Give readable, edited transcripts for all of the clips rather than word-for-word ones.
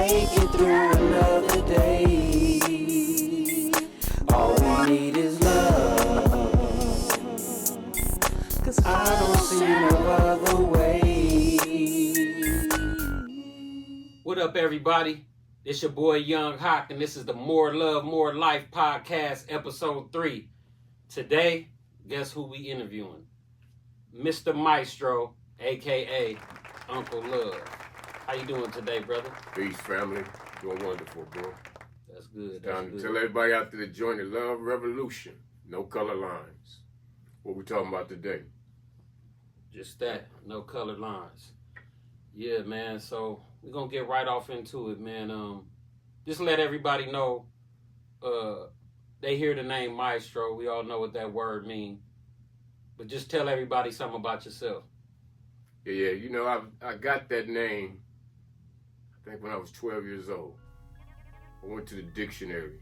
make it through another day. All we need is love, 'cause I don't see no other way. What up, everybody? It's your boy Young Hawk, and this is the More Love, More Life podcast, episode 3. Today, guess who we interviewing? Mr. Maestro, a.k.a. Uncle Love. How you doing today, brother? Peace, family. Doing wonderful, bro. That's good. Time to tell everybody out there to join the Love Revolution. No color lines. What we talking about today? Just that. No colored lines. Yeah, man. So we're going to get right off into it, man. Just let everybody know, they hear the name Maestro. We all know what that word means. But just tell everybody something about yourself. Yeah. You know, I got that name, I think when I was 12 years old. I went to the dictionary.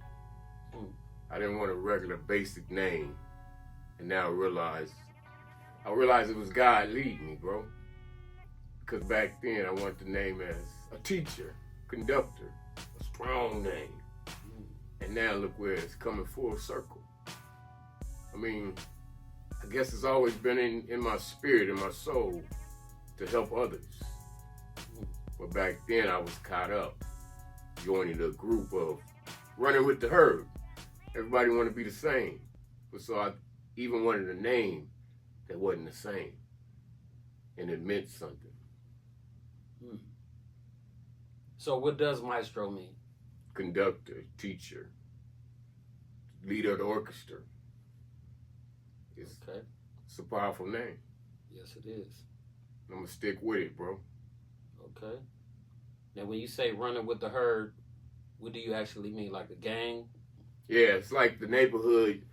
I didn't want a regular basic name. And now I realize it was God leading me, bro. Because back then I wanted the name as a teacher, conductor, a strong name. And now look where it's coming full circle. I mean, I guess it's always been in my spirit, in my soul, to help others. But back then I was caught up, joining the group of running with the herd. Everybody wanted to be the same. But so I even wanted a name that wasn't the same. And it meant something. So what does Maestro mean? Conductor, teacher, leader of the orchestra. It's a powerful name. Yes, it is. I'm going to stick with it, bro. Okay. Now, when you say running with the herd, what do you actually mean? Like a gang? Yeah, it's like the neighborhood.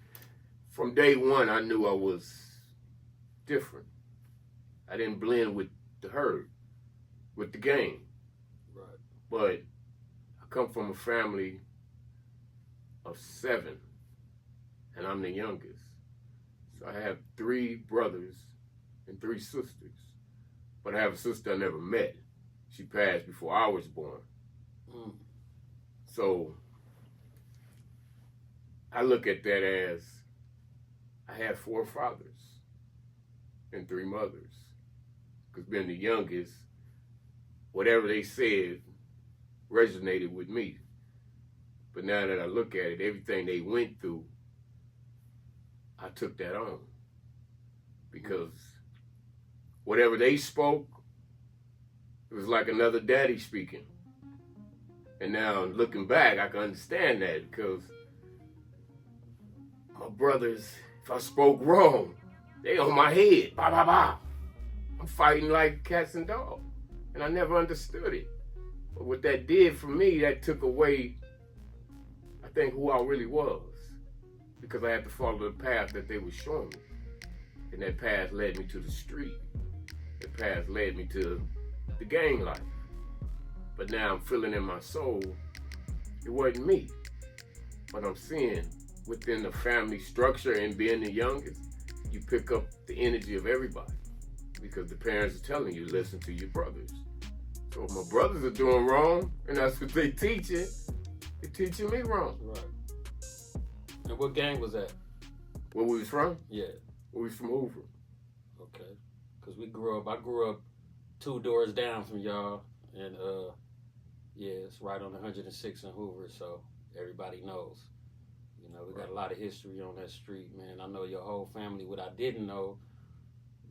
From day one, I knew I was different. I didn't blend with the herd, with the gang. Right. But I come from a family of 7, and I'm the youngest. So I have 3 brothers and 3 sisters. But I have a sister I never met. She passed before I was born. So I look at that as I had 4 fathers and 3 mothers. Because being the youngest, whatever they said resonated with me. But now that I look at it, everything they went through, I took that on. Because whatever they spoke, it was like another daddy speaking. And now looking back, I can understand that because my brothers, if I spoke wrong, they on my head. Bah, bah, bah. I'm fighting like cats and dogs. And I never understood it. But what that did for me, that took away, I think, who I really was. Because I had to follow the path that they were showing me. And that path led me to the street. That path led me to the gang life. But now I'm feeling in my soul, it wasn't me. But I'm seeing within the family structure and being the youngest, you pick up the energy of everybody. Because the parents are telling you, listen to your brothers. So if my brothers are doing wrong, and that's what they teaching, they're teaching me wrong. Right. And what gang was that? Where we was from? Yeah. We was from Hoover. Okay. Because I grew up 2 doors down from y'all. And, yeah, it's right on 106 in Hoover, so everybody knows. You know, we got a lot of history on that street, man. I know your whole family. What I didn't know,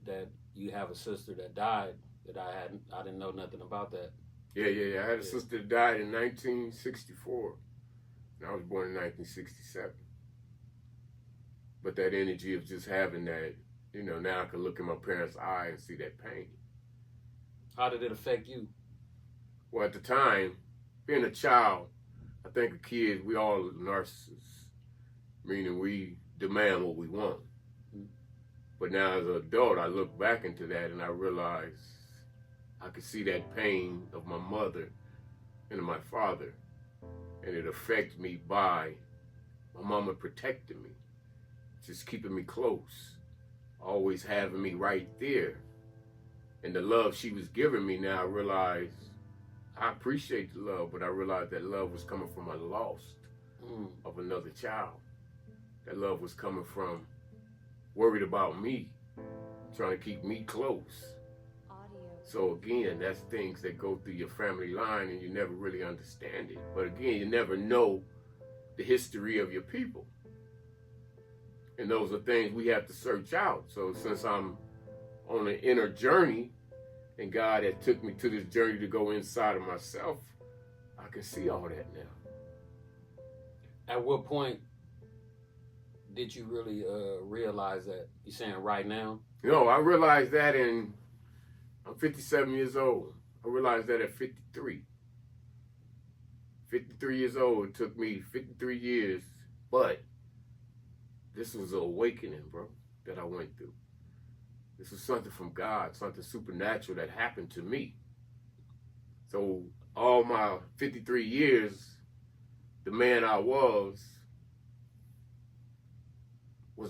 that you have a sister that died, that I didn't know nothing about that. Yeah. I had a sister that died in 1964. And I was born in 1967. But that energy of just having that, you know, now I can look in my parents' eye and see that pain. How did it affect you? Well, at the time, being a child, I think a kid, we all are narcissists, meaning we demand what we want. But now as an adult, I look back into that and I realize I could see that pain of my mother and my father, and it affected me by my mama protecting me, just keeping me close, always having me right there. And the love she was giving me, now I realize I appreciate the love, but I realized that love was coming from a loss of another child. That love was coming from worried about me, trying to keep me close. So again, that's things that go through your family line and you never really understand it. But again, you never know the history of your people. And those are things we have to search out. So since I'm on an inner journey and God had took me to this journey to go inside of myself, I can see all that now. At what point did you really realize that? You saying right now? No, I realized that I'm 57 years old. I realized that at 53. 53 years old. It took me 53 years, but this was an awakening, bro, that I went through. This was something from God, something supernatural that happened to me. So all my 53 years, the man I was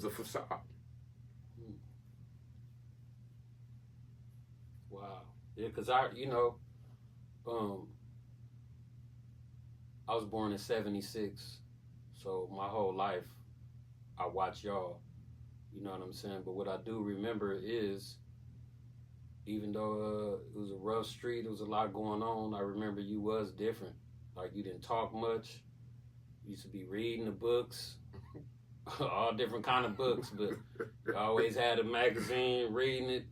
a facade. Wow. Yeah, because I was born in 76, so my whole life I watch y'all, you know what I'm saying? But what I do remember is, even though it was a rough street, there was a lot going on, I remember you was different. Like, you didn't talk much. You used to be reading the books, all different kind of books, but you always had a magazine, reading it,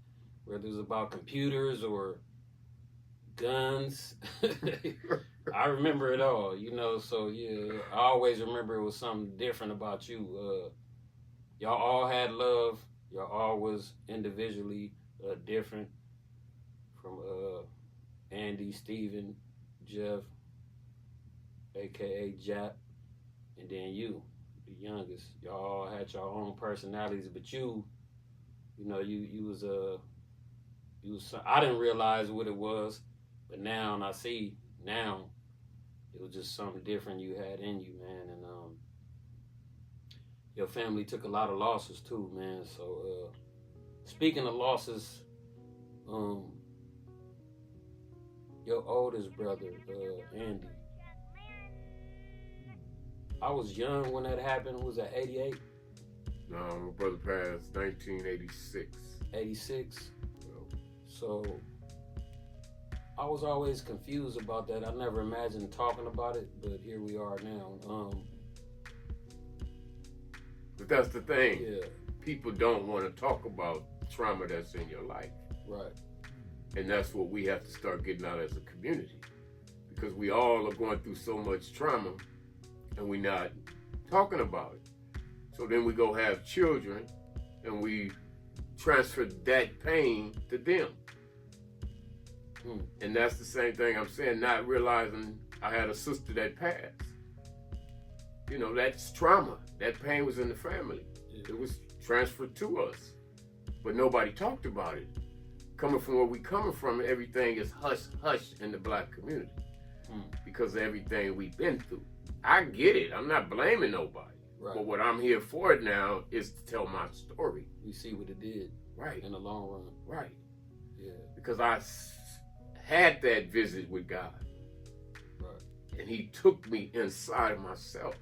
whether it was about computers or guns. I remember it all, you know, so yeah, I always remember it was something different about you. Y'all all had love. Y'all all was individually different, from Andy, Steven, Jeff, a.k.a. Jap, and then you, the youngest. Y'all all had your own personalities, but you know, you was I didn't realize what it was, but now and I see now it was just something different you had in you, man. And your family took a lot of losses too, man. So speaking of losses, your oldest brother, Andy, I was young when that happened. Was that 88? No, my brother passed 1986. 86? So I was always confused about that. I never imagined talking about it, but here we are now. But that's the thing. Yeah. People don't want to talk about trauma that's in your life. Right. And that's what we have to start getting out as a community. Because we all are going through so much trauma and we're not talking about it. So then we go have children and we transfer that pain to them. And that's the same thing I'm saying, not realizing I had a sister that passed. You know, that's trauma. That pain was in the family. It was transferred to us. But nobody talked about it. Coming from where we coming from, everything is hush in the black community because of everything we've been through. I get it. I'm not blaming nobody. Right. But what I'm here for now is to tell my story. We see what it did. Right. In the long run. Right. Yeah. Because I had that visit with God. Right. And he took me inside of myself.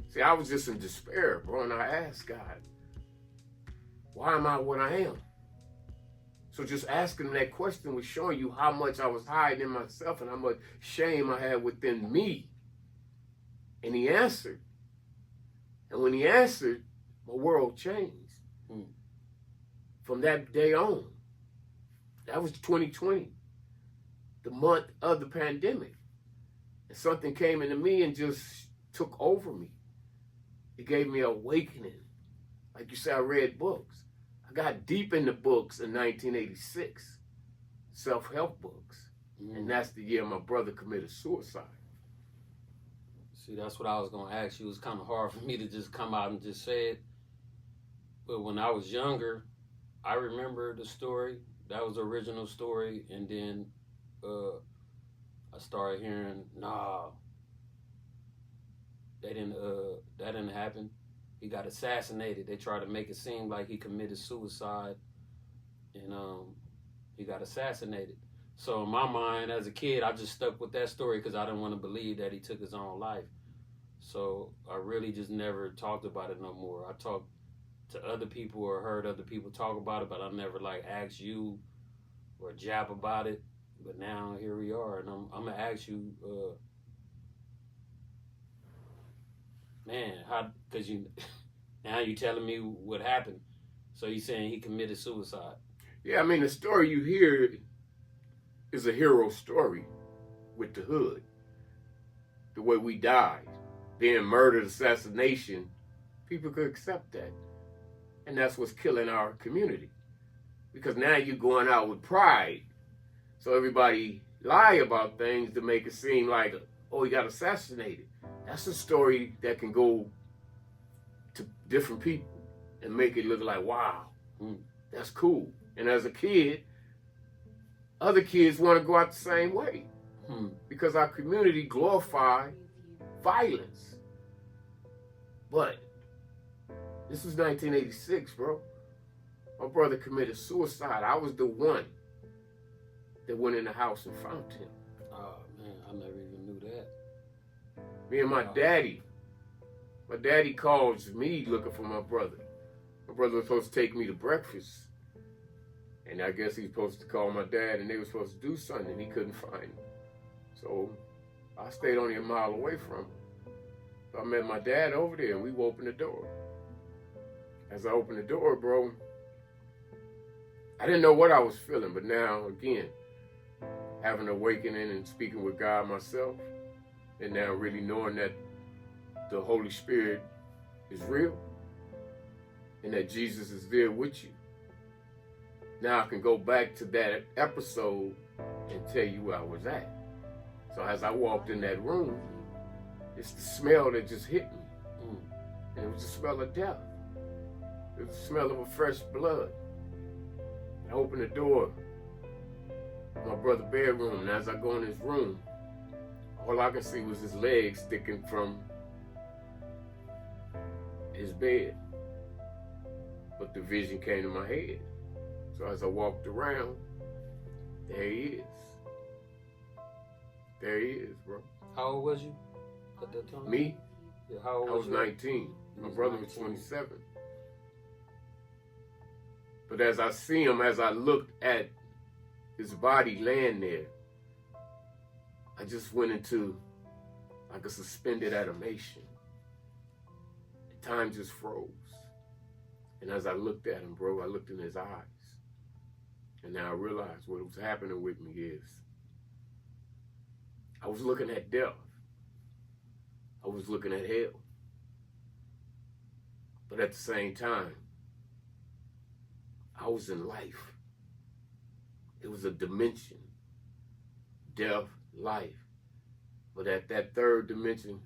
See, I was just in despair, bro, and I asked God, why am I what I am? So just asking that question was showing you how much I was hiding in myself and how much shame I had within me. And he answered. And when he answered, my world changed. From that day on. That was 2020. The month of the pandemic. And something came into me and just took over me. It gave me an awakening. Like you said, I read books. I got deep in the books in 1986. Self-help books. And that's the year my brother committed suicide. See, that's what I was going to ask you. It was kind of hard for me to just come out and just say it. But when I was younger, I remember the story. That was the original story. And then I started hearing, nah, that didn't happen. He got assassinated. They tried to make it seem like he committed suicide. And he got assassinated. So in my mind, as a kid, I just stuck with that story because I didn't want to believe that he took his own life. So I really just never talked about it no more. I talked to other people or heard other people talk about it, but I never like asked you or Jap about it. But now here we are, and I'm gonna ask you, man, how? Because you now you telling me what happened. So you saying he committed suicide? Yeah, I mean, the story you hear is a hero story with the hood. The way we died, being murdered, assassination, people could accept that. And that's what's killing our community. Because now you're going out with pride. So everybody lie about things to make it seem like, oh, he got assassinated. That's a story that can go to different people and make it look like, wow, that's cool. And as a kid, other kids want to go out the same way. Because our community glorified violence. But this was 1986, bro. My brother committed suicide. I was the one that went in the house and found him. Oh, man, I never even knew that. Me and my daddy calls me looking for my brother. My brother was supposed to take me to breakfast. And I guess he's supposed to call my dad and they were supposed to do something and he couldn't find him. So I stayed only a mile away from him. So I met my dad over there and we opened the door. As I opened the door, bro, I didn't know what I was feeling, but now, again, having an awakening and speaking with God myself, and now really knowing that the Holy Spirit is real and that Jesus is there with you. Now I can go back to that episode and tell you where I was at. So as I walked in that room, it's the smell that just hit me. And it was the smell of death. It was the smell of a fresh blood. I opened the door, my brother's bedroom, and as I go in his room, all I could see was his legs sticking from his bed. But the vision came to my head. So as I walked around, there he is. There he is, bro. How old was you at that time? Me? Yeah, how old I was you? 19. My brother was 19. 27. But as I see him, as I looked at his body laying there, I just went into like a suspended animation. Time just froze. And as I looked at him, bro, I looked in his eyes. And now I realized what was happening with me is I was looking at death. I was looking at hell. But at the same time, I was in life. It was a dimension. Death, life. But at that third dimension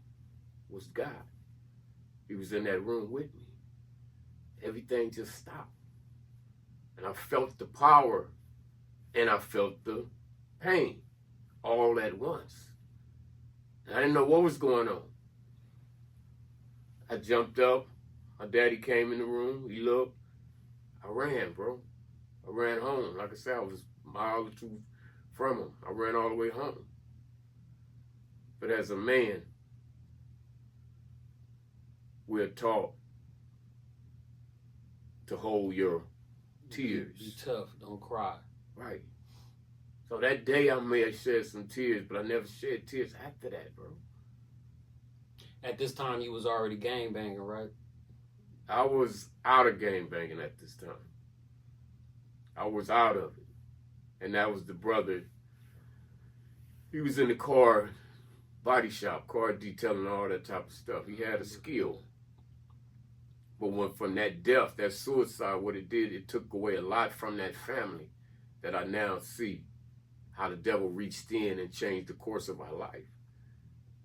was God. He was in that room with me. Everything just stopped. And I felt the power and I felt the pain all at once. And I didn't know what was going on. I jumped up. My daddy came in the room. He looked. I ran, bro. I ran home. Like I said, I was a mile or two from him. I ran all the way home. But as a man, we're taught to hold your tears. Be tough. Don't cry. Right. So that day I may have shed some tears, but I never shed tears after that, bro. At this time, you was already gangbanging, right? I was out of game banging at this time. I was out of it. And that was the brother. He was in the car body shop, car detailing, all that type of stuff. He had a skill. But when, from that death, that suicide, what it did, it took away a lot from that family that I now see how the devil reached in and changed the course of our life.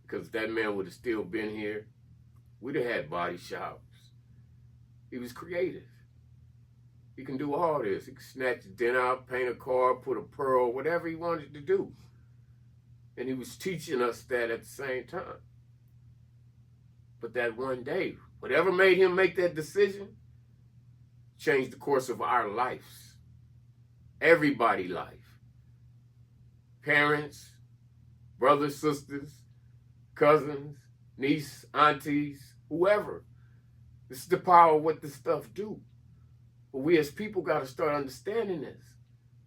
Because if that man would have still been here, we'd have had body shops. He was creative. He can do all this. He can snatch a dinner out, paint a car, put a pearl, whatever he wanted to do. And he was teaching us that at the same time. But that one day, whatever made him make that decision changed the course of our lives. Everybody's life. parents, brothers, sisters, cousins, niece, aunties, whoever. This is the power of what this stuff do. But we as people got to start understanding this.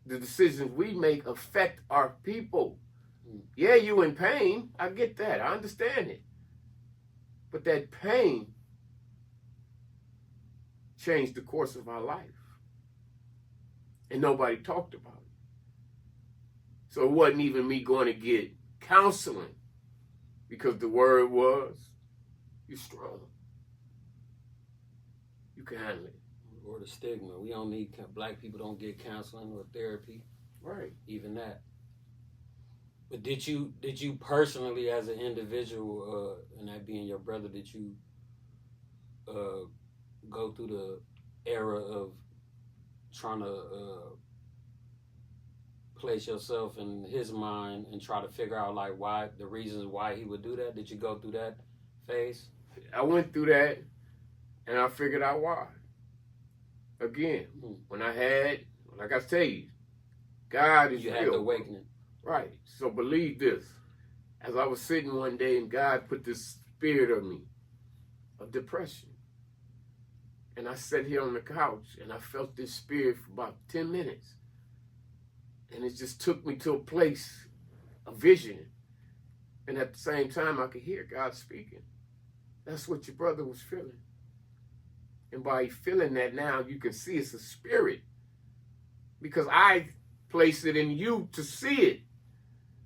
The decisions we make affect our people. Yeah, you in pain. I get that. I understand it. But that pain changed the course of our life. And nobody talked about it. So it wasn't even me going to get counseling, because the word was, you're strong. You can handle it. Or the stigma. We don't need, black people don't get counseling or therapy. Right. Even that. But did you personally, as an individual, and that being your brother, did you go through the era of trying to place yourself in his mind and try to figure out like why, the reasons why he would do that? Did you go through that phase? I went through that, and I figured out why. Again, when I had, like I tell you, God is you real. had the awakening. Right. So believe this. As I was sitting one day and God put this spirit on me of depression. And I sat here on the couch and I felt this spirit for about 10 minutes. And it just took me to a place, a vision. And at the same time, I could hear God speaking. That's what your brother was feeling. And by feeling that now, you can see it's a spirit. Because I placed it in you to see it.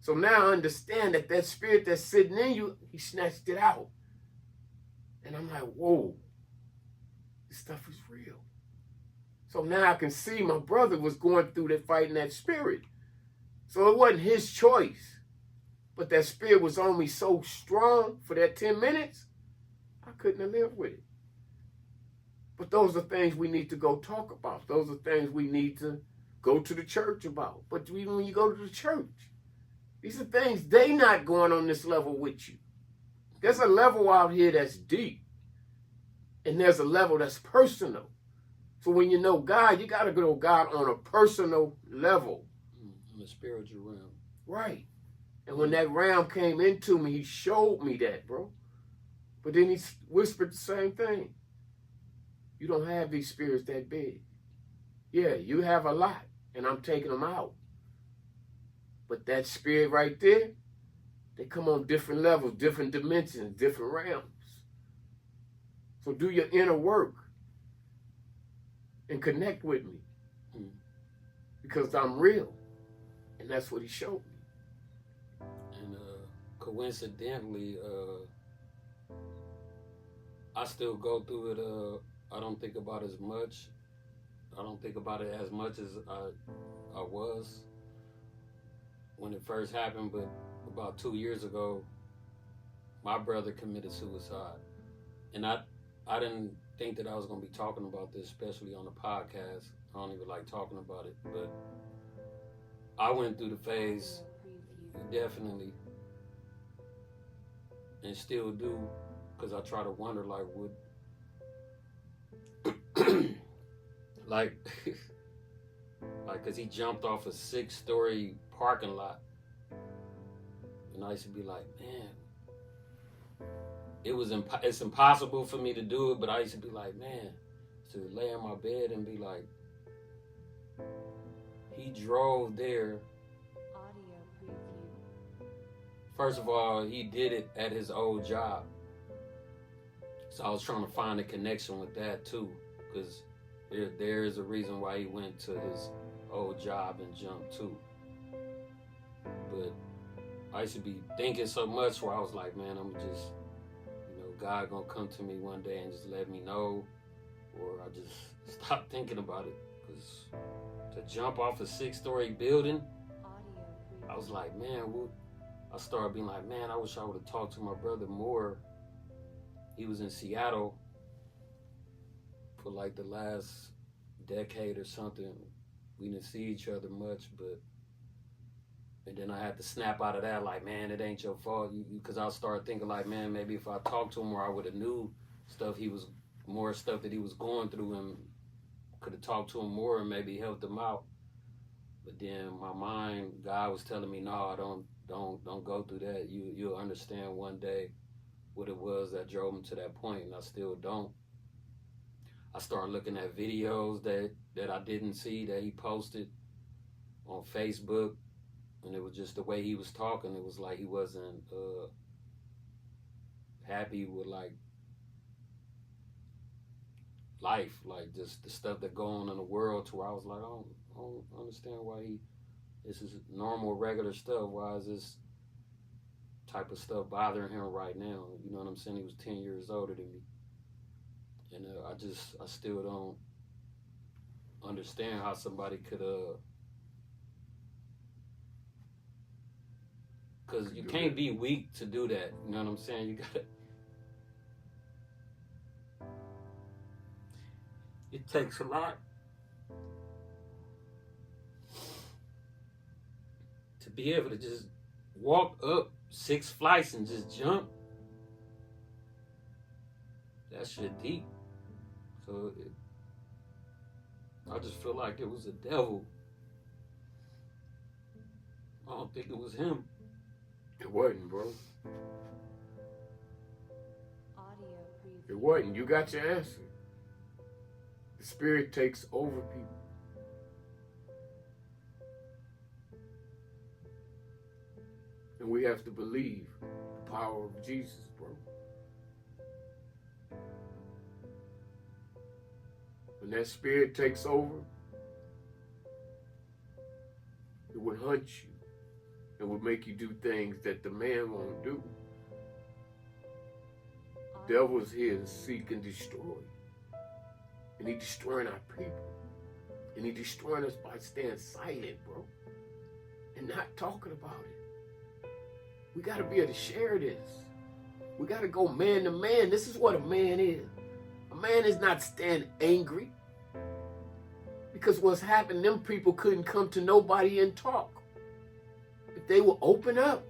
So now I understand that that spirit that's sitting in you, he snatched it out. And I'm like, whoa, this stuff is real. So now I can see my brother was going through that, fighting that spirit. So it wasn't his choice. But that spirit was on me so strong for that 10 minutes, I couldn't have lived with it. But those are things we need to go talk about. Those are things we need to go to the church about. But even when you go to the church, these are things they not going on this level with you. There's a level out here that's deep. And there's a level that's personal. So when you know God, you got to know God on a personal level. In the spiritual realm. Right. And when that realm came into me, he showed me that, bro. But then he whispered the same thing. You don't have these spirits that big. Yeah, you have a lot, and I'm taking them out. But that spirit right there, they come on different levels, different dimensions, different realms. So do your inner work and connect with me. Because I'm real. And that's what he showed me. And coincidentally, I still go through it. I don't think about it as much. I don't think about it as much as I was when it first happened. But about 2 years ago, my brother committed suicide. And I didn't think that I was going to be talking about this, especially on the podcast. I don't even like talking about it. But I went through the phase, definitely, and still do, because I try to wonder, like, what... like, cause he jumped off a 6-story parking lot, and I used to be like, man, it's impossible for me to do it, but I used to be like, man, to lay in my bed and be like, he drove there. First of all, he did it at his old job, so I was trying to find a connection with that too. Because there is a reason why he went to his old job and jumped too. But I used to be thinking so much where I was like, man, I'm just, God gonna come to me one day and just let me know, or I just stop thinking about it. Because to jump off a 6-story building, I was like, man, I started being like, man, I wish I would have talked to my brother more. He was in Seattle for like the last decade or something. We didn't see each other much, and then I had to snap out of that, like, man, it ain't your fault. Because I started thinking like, man, maybe if I talked to him more, I would have knew more stuff that he was going through, and could have talked to him more and maybe helped him out. But then my mind, God was telling me, no, don't go through that. You'll understand one day what it was that drove him to that point, and I still don't. I started looking at videos that I didn't see that he posted on Facebook, and it was just the way he was talking. It was like he wasn't happy with like life, like just the stuff that go on in the world. To where I was like, I don't understand why this is normal, regular stuff. Why is this type of stuff bothering him right now? You know what I'm saying? He was 10 years older than me. And I still don't understand how somebody could, because you can't be weak to do that. You know what I'm saying? You gotta. It takes a lot to be able to just walk up 6 flights and just jump. That shit deep. So I just feel like it was a devil. I don't think it was him. It wasn't, bro. Audio preview. It wasn't. You got your answer. The spirit takes over people. And we have to believe the power of Jesus, bro. When that spirit takes over, it would hunt you. It would make you do things that the man won't do. The devil is here to seek and destroy. And he's destroying our people. And he's destroying us by staying silent, bro. And not talking about it. We got to be able to share this. We got to go man to man. This is what a man is. A man is not staying angry. Because what's happened, them people couldn't come to nobody and talk. If they will open up,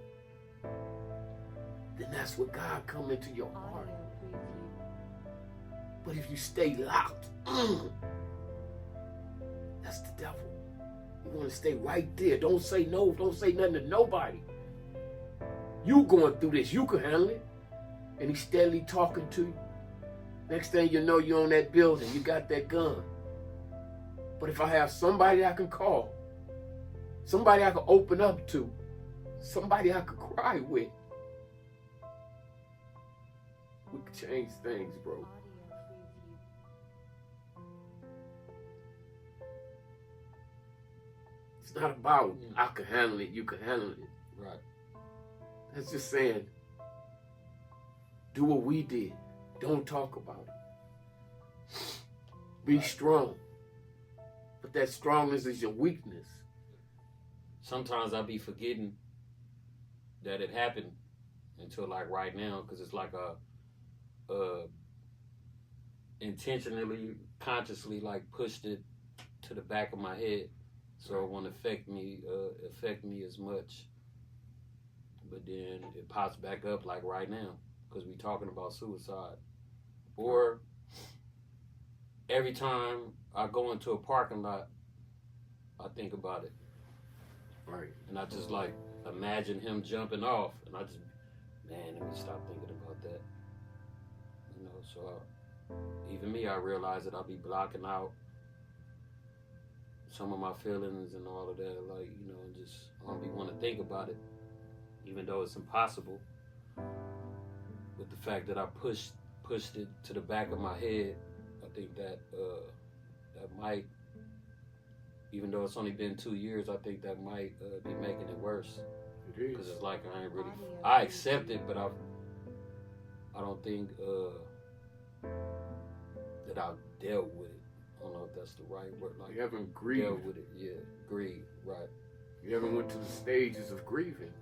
then that's what God come into your heart. Audio preview. But if you stay locked, that's the devil. You want to stay right there. Don't say no. Don't say nothing to nobody. You going through this. You can handle it. And he's steadily talking to you. Next thing you know, you're on that building. You got that gun. But if I have somebody I can call, somebody I can open up to, somebody I can cry with, we can change things, bro. Audio preview. It's not about I can handle it, you can handle it. Right. That's just saying, do what we did. Don't talk about it. Be strong. But that strongness is your weakness. Sometimes I be forgetting that it happened until like right now, because it's like a intentionally, consciously like pushed it to the back of my head, so it won't affect me as much. But then it pops back up like right now, because we talking about suicide. Or every time I go into a parking lot, I think about it. Right. And I just like imagine him jumping off, and I just, man, let me stop thinking about that. You know, so even me, I realize that I'll be blocking out some of my feelings and all of that, like, you know, and just I don't be want to think about it, even though it's impossible. With the fact that I pushed it to the back of my head, I think that that might, even though it's only been 2 years, I think that might be making it worse. It is. Because it's like I ain't really, I accept it, but I don't think that I've dealt with it. I don't know if that's the right word. Like, You haven't grieved. dealt with it, yeah, grieve, right. You haven't went to the stages of grieving.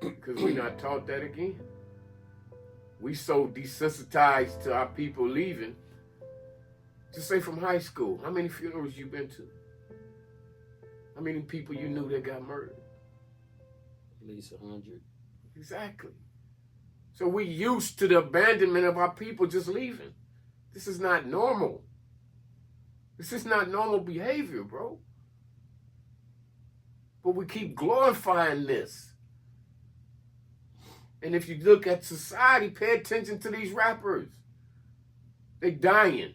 Because we're not taught that again. We so desensitized to our people leaving. Just say from high school, how many funerals you been to? How many people you knew that got murdered? At least 100. Exactly. So we used to the abandonment of our people just leaving. This is not normal. This is not normal behavior, bro. But we keep glorifying this. And if you look at society, pay attention to these rappers. They dying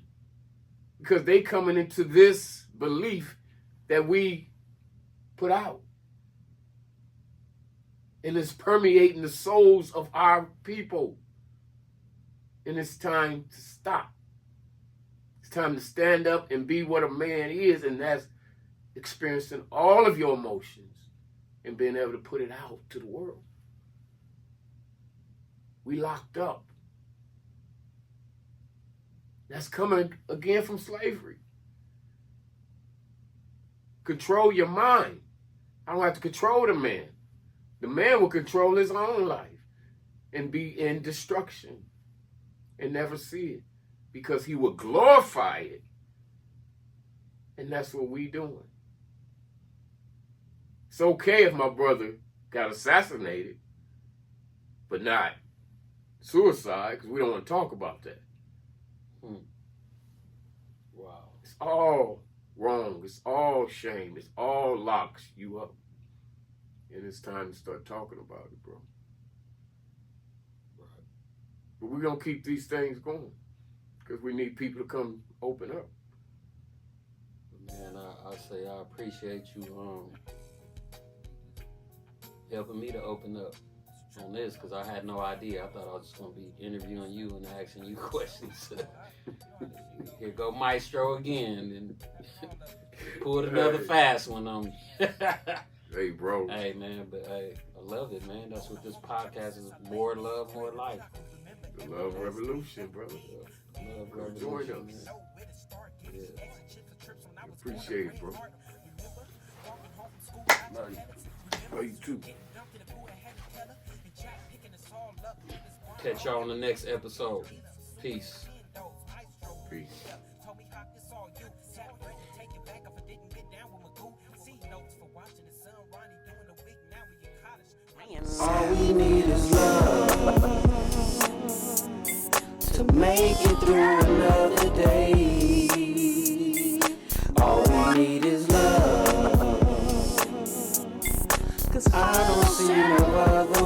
because they coming into this belief that we put out. And it's permeating the souls of our people. And it's time to stop. It's time to stand up and be what a man is, and that's experiencing all of your emotions and being able to put it out to the world. We locked up. That's coming again from slavery. Control your mind. I don't have to control the man. The man will control his own life and be in destruction and never see it because he will glorify it. And that's what we doing. It's okay if my brother got assassinated, but not suicide, because we don't want to talk about that. Wow. It's all wrong. It's all shame. It's all locks you up. And it's time to start talking about it, bro. Right. But we're going to keep these things going because we need people to come open up. Man, I say I appreciate you helping me to open up on this, because I had no idea. I thought I was just going to be interviewing you and asking you questions. Here go Maestro again and pulled another fast one on me. Hey, bro. Hey, man, but hey, I love it, man. That's what this podcast is. More love, more life. The love revolution, brother. Love Join revolution, us. man. Yeah. Appreciate it, bro. Love you. Love you too. Catch y'all on the next episode. Peace. Peace. All we need is love to make it through another day. All we need is love, 'cause I don't see no other